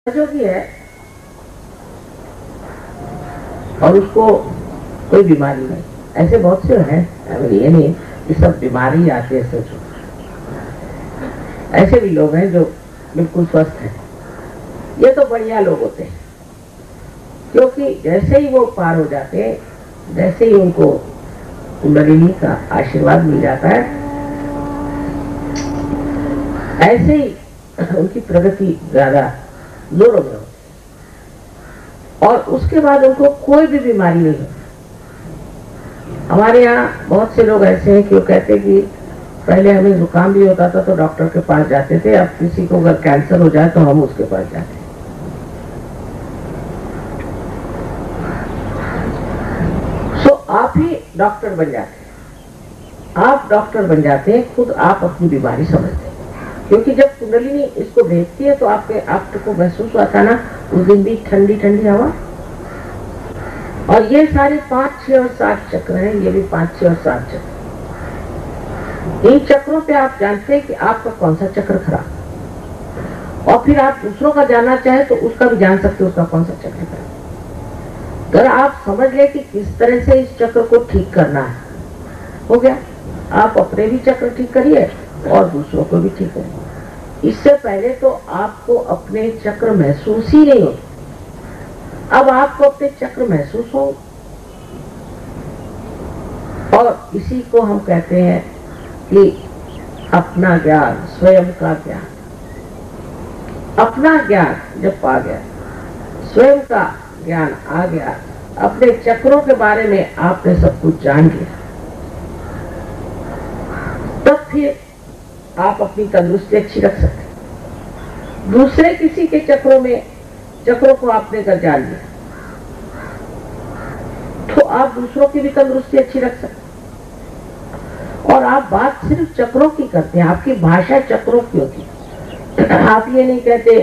जो भी है और उसको कोई बीमारी नहीं। ऐसे बहुत से हैं, ये नहीं कि सब बीमारी आती है। सोचो ऐसे भी लोग हैं जो बिल्कुल स्वस्थ हैं। ये तो बढ़िया लोग होते हैं, क्योंकि जैसे ही वो पार हो जाते हैं, जैसे ही उनको कुंडलिनी का आशीर्वाद मिल जाता है, ऐसे ही उनकी प्रगति ज्यादा जोरों में होती है और उसके बाद उनको कोई भी बीमारी नहीं होती। हमारे यहाँ बहुत से लोग ऐसे हैं कि वो कहते कि पहले हमें जुकाम भी होता था तो डॉक्टर के पास जाते थे, अब किसी को अगर कैंसर हो जाए तो हम उसके पास जाते हैं। सो आप ही डॉक्टर बन जाते हैं, आप डॉक्टर बन जाते हैं, खुद आप अपनी बीमारी समझते हैं। क्योंकि जब कुंडलिनी इसको भेजती है तो आपको महसूस होता है ना, उस दिन भी ठंडी ठंडी हवा। और ये सारे 5, 6 और 7 चक्र हैं, ये भी 5, 6 और 7 चक्र। इन चक्रों पे आप जानते हैं कि आपका कौन सा चक्र खराब, और फिर आप दूसरों का जानना चाहे तो उसका भी जान सकते हो उसका कौन सा चक्र खराब। अगर आप समझ ले कि किस तरह से इस चक्र को ठीक करना है, हो गया। आप अपने भी चक्र ठीक करिए और दूसरों को भी ठीक करिए। इससे पहले तो आपको अपने चक्र महसूस ही नहीं होते, अब आपको अपने चक्र महसूस हो। और इसी को हम कहते हैं कि अपना ज्ञान, स्वयं का ज्ञान। अपना ज्ञान जब पा गया, स्वयं का ज्ञान आ गया, अपने चक्रों के बारे में आपने सब कुछ जान लिया, तब फिर आप अपनी तंदुरुस्ती अच्छी रख सकते हैं। दूसरे किसी के चक्रों को आपने अगर जान लिया तो आप दूसरों की भी तंदुरुस्ती अच्छी रख सकते हैं। और आप बात सिर्फ चक्रों की करते हैं, आपकी भाषा चक्रों की होती है। आप ये नहीं कहते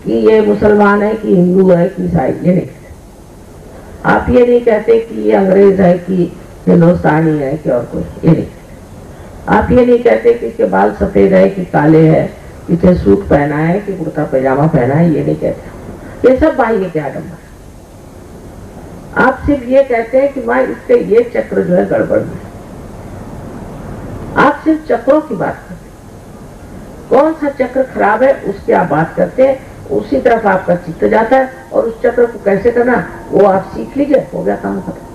कि ये मुसलमान है कि हिंदू है कि ईसाई, ये नहीं कहते। आप ये नहीं कहते कि ये अंग्रेज है कि हिंदुस्तानी है कि और कोई, ये नहीं। आप ये नहीं कहते कि इसके बाल सफेद है कि काले है, इसने सूट पहना है कि कुर्ता पैजामा पहना है, ये नहीं कहते। ये सब बाह्य के आडंबर। आप सिर्फ ये कहते हैं कि माँ इसके ये चक्र जो है गड़बड़ में। आप सिर्फ चक्रों की बात करते हैं, कौन सा चक्र खराब है उसकी आप बात करते हैं, उसी तरफ आपका चित्त जाता है और उस चक्र को कैसे करना वो आप सीख लीजिए, हो गया काम खत्म।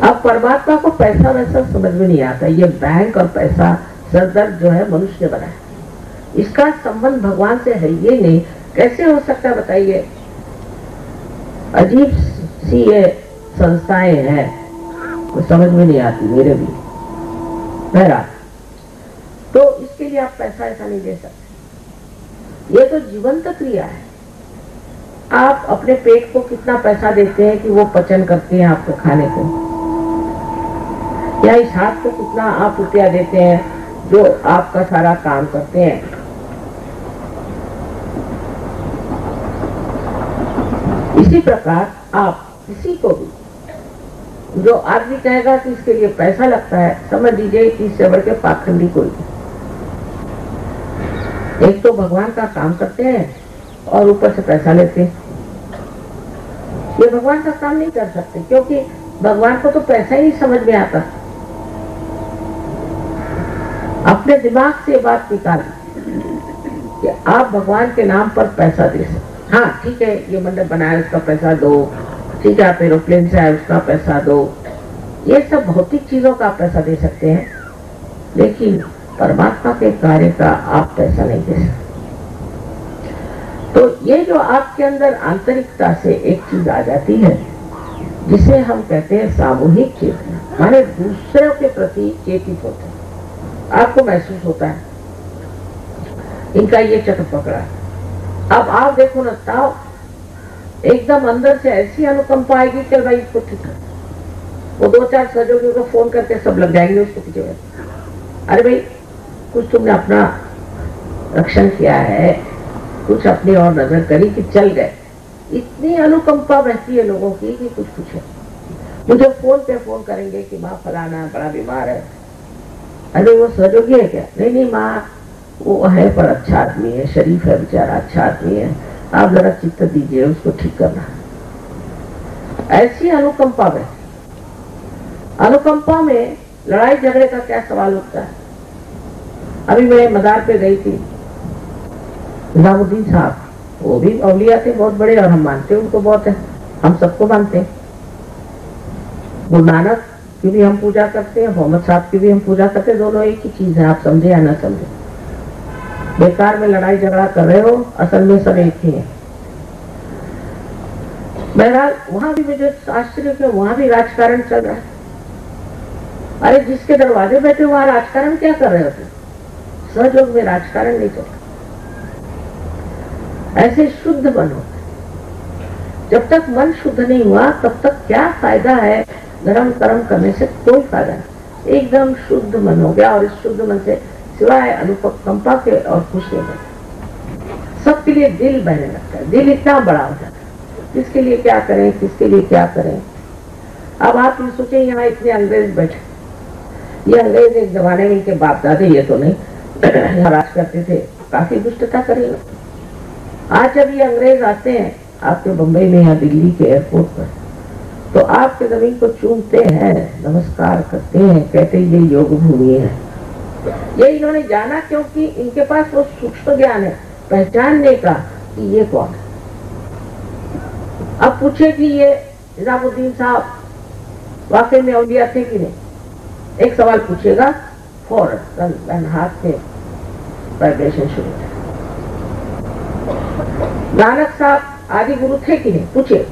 अब परमात्मा को पैसा वैसा समझ में नहीं आता। ये बैंक और पैसा सरदर्द जो है मनुष्य ने बनाया, इसका संबंध भगवान से है ये नहीं। कैसे हो सकता है बताइए? अजीब सी ये संस्थाएं हैं, कुछ समझ में नहीं आती मेरे भी। बहरहाल तो इसके लिए आप पैसा ऐसा नहीं दे सकते, ये तो जीवंत क्रिया है। आप अपने पेट को कितना पैसा देते हैं कि वो पचन करते हैं आपके खाने को, या इस हाथ को कितना आप रुपया देते हैं जो आपका सारा काम करते हैं। इसी प्रकार आप किसी को भी, जो आदमी कहेगा कि इसके लिए पैसा लगता है, समझ लीजिए कि इससे बढ़ के पाखंडी कोई। एक तो भगवान का काम करते हैं और ऊपर से पैसा लेते हैं। ये भगवान का काम नहीं कर सकते, क्योंकि भगवान को तो पैसा ही नहीं समझ में आता। अपने दिमाग से ये बात निकाल कि आप भगवान के नाम पर पैसा दे सकते। हाँ ठीक है, ये मंडप बनाया उसका पैसा दो, ठीक है, आप एरोप्लेन से आए उसका पैसा दो, ये सब भौतिक चीजों का पैसा दे सकते हैं, लेकिन परमात्मा के कार्य का आप पैसा नहीं दे सकते। तो ये जो आपके अंदर आंतरिकता से एक चीज आ जाती है जिसे हम कहते हैं सामूहिक चेतना, माने दूसरों के प्रति चेतित होते हैं। आपको महसूस होता है इनका ये चक्र पकड़ा। अब आप देखो ना, ताओ एकदम अंदर से ऐसी अनुकंपा आएगी, चल भाई इसको ठीक कर। वो 2-4 सहयोगियों को फोन करके सब लग जाएंगे उसको पीछे। अरे भाई कुछ तुमने अपना रक्षण किया है, कुछ अपनी और नजर करी कि चल गए। इतनी अनुकंपा बहती है लोगों की कि कुछ पूछो। मुझे फोन पे फोन करेंगे कि माँ फलाना बड़ा बीमार है। अरे वो सहयोगी है क्या? नहीं नहीं माँ वो है पर अच्छा आदमी है, शरीफ है बेचारा, अच्छा आदमी है, आप जरा चित्त दीजिए उसको ठीक करना। ऐसी अनुकंपा में लड़ाई झगड़े का क्या सवाल उठता है। अभी मैं मदार पे गई थी, निजामुद्दीन साहब, वो भी औलिया थे बहुत बड़े, और हम मानते उनको बहुत है, हम सबको मानते हैं। गुरु नानक की भी हम पूजा करते हैं, मोहम्मद साहब की भी हम पूजा करते हैं, दोनों एक ही चीज है, आप समझे या ना समझे। बेकार में लड़ाई झगड़ा कर रहे हो, असल में सब एक ही है। बहरहाल वहां भी मुझे आश्चर्य किया, वहां भी राजकारण चल रहा है। अरे जिसके दरवाजे बैठे वहां राजकारण क्या कर रहे होते, सहयोग में राजकारण नहीं चलता। ऐसे शुद्ध बनो, जब तक मन शुद्ध नहीं हुआ तब तक क्या फायदा है, धर्म कर्म करने से कोई फायदा नहीं। एकदम शुद्ध मन हो गया, और इस शुद्ध मन से सिवाय अनुकंपा के और कुछ नहीं बनता। सबके लिए दिल बहने लगता है, दिल इतना बड़ा हो जाता है, किसके लिए क्या करें, किसके लिए क्या करें। अब आप ये सोचें, यहाँ इतने अंग्रेज बैठे, ये अंग्रेज एक जमाने में इनके बाप दादे ये तो नहीं यहाँ राज करते थे, काफी दुष्टता करेंगे। आज जब ये अंग्रेज आते हैं आपके बंबई में या दिल्ली के एयरपोर्ट पर, तो आपके जमीन को चूमते हैं, नमस्कार करते हैं, कहते हैं ये योग भूमि है। ये इन्होंने जाना क्योंकि इनके पास वो सूक्ष्म ज्ञान है पहचानने का कि ये कौन है। अब पूछे कि ये निजामुद्दीन साहब वाकई में औलिया थे कि नहीं, एक सवाल पूछेगा, फौरन हाथ में वाइब्रेशन शुरू है। नानक साहब आदि गुरु थे कि नहीं, पूछिए,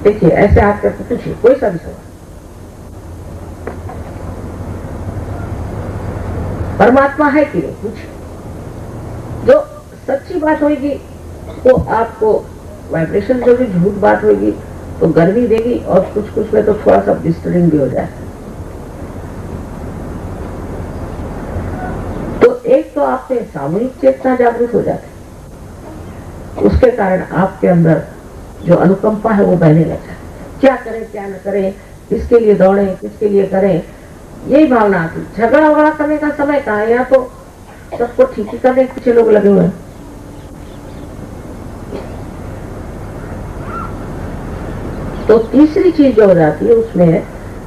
देखिए ऐसे हाथ करके पूछिए कोई सा भी सवाल। परमात्मा है कि नहीं, पूछिए। जो सच्ची बात होगी वो आपको वाइब्रेशन, जो भी झूठ बात होगी तो गर्मी देगी, और कुछ कुछ में तो थोड़ा सा डिस्टर्बिंग भी हो जाए। तो एक तो आपसे सामूहिक चेतना जागृत हो जाती है, उसके कारण आपके अंदर जो अनुकंपा है वो बहने लगता है। क्या करें क्या न करें, किसके लिए दौड़े, किसके लिए करें, यही भावना आती। झगड़ा वगड़ा करने का समय कहाँ है, यहाँ तो सबको ठीक ही करने के पीछे लोग लगे हुए हैं। तो तीसरी चीज जो हो जाती है उसमें है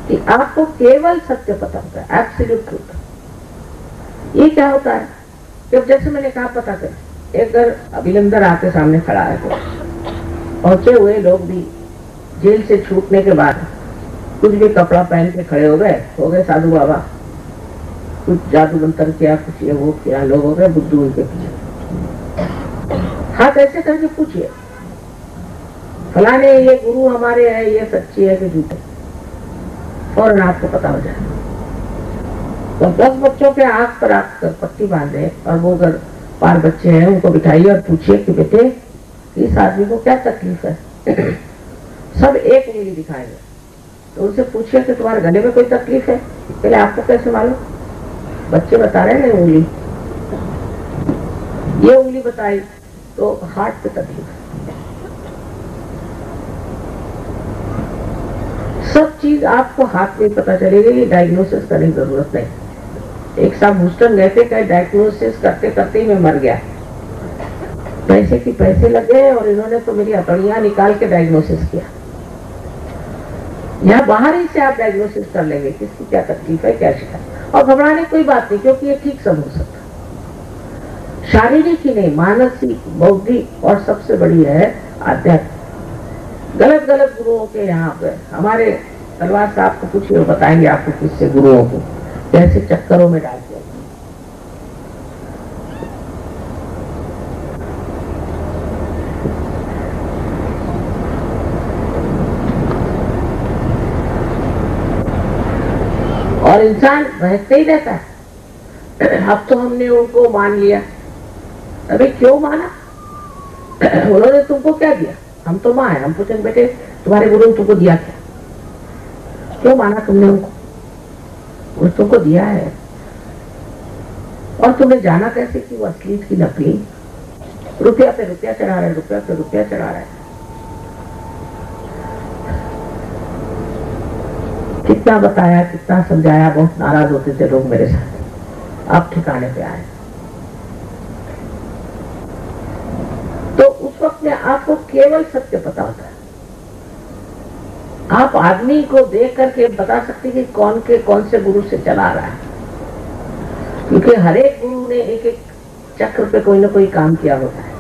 कि आपको केवल सत्य पता होता है, एब्सोल्यूट ट्रूथ। ये क्या होता है, जब जैसे मैंने कहा पता करें, एक घर अभिनंदन आके सामने खड़ा है, तो पहुंचे हुए लोग भी जेल से छूटने के बाद कुछ भी कपड़ा पहन के खड़े हो गए साधु बाबा, कुछ जादू मंत्र किया, कुछ ये वो किया, लोग हो गए बुद्धू उनके पीछे। हाथ ऐसे करके पूछिए, फलाने ये गुरु हमारे हैं, ये सच्ची है कि झूठे, और आपको पता हो जाए। तो 10 बच्चों के आंख पर आंख कर पट्टी बांधे, और वो अगर 5 बच्चे हैं उनको बिठाइए और पूछिए कि बेटे इस आदमी को क्या तकलीफ है। सब एक उंगली दिखाएंगे, तो उनसे पूछिए कि तुम्हारे गले में कोई तकलीफ है। पहले आपको कैसे मालूम, बच्चे बता रहे हैं उंगली, ये उंगली बताई तो हार्ट पे तकलीफ है। सब चीज आपको हाथ में पता चलेगी, ये डायग्नोसिस करने की जरूरत नहीं। एक साहब ह्यूस्टन गए थे, कहीं डायग्नोसिस करते करते ही मैं मर गया, पैसे की पैसे लगे, और इन्होंने तो मेरी हथौड़ियां निकाल के डायग्नोसिस किया। यहाँ बाहर ही से आप डायग्नोसिस कर लेंगे किसकी क्या तकलीफ है, क्या शिकायत, और घबराने कोई बात नहीं, क्योंकि ये ठीक सब हो सकता। शारीरिक ही नहीं, मानसिक, बौद्धिक, और सबसे बड़ी है आध्यात्मिक। गलत गलत गुरुओं के यहाँ पे, हमारे तलवार साहब को पूछिए, वो बताएंगे आपको किससे गुरुओं को कैसे चक्करों में डाल दिया। और इंसान बहकते ही रहता है। अब तो हमने उनको मान लिया, अबे क्यों माना, उन्होंने तुमको क्या दिया, हम तो माँ है, हम पूछेंगे बेटे तुम्हारे गुरु ने तुमको दिया क्या, क्यों माना तुमने उनको, वो तुमको दिया है। और तुमने जाना कैसे कि वो असली की नकली, रुपया पे रुपया चढ़ा रहे, रुपया पे रुपया चढ़ा रहे। कितना बताया, कितना समझाया, बहुत नाराज होते थे लोग मेरे साथ। आप ठिकाने पे आए, तो उस वक्त में आपको केवल सत्य पता होता है। आप आदमी को देख करके बता सकते कि कौन से गुरु से चला रहा है, क्योंकि हर एक गुरु ने एक एक चक्र पे कोई ना कोई काम किया होता है।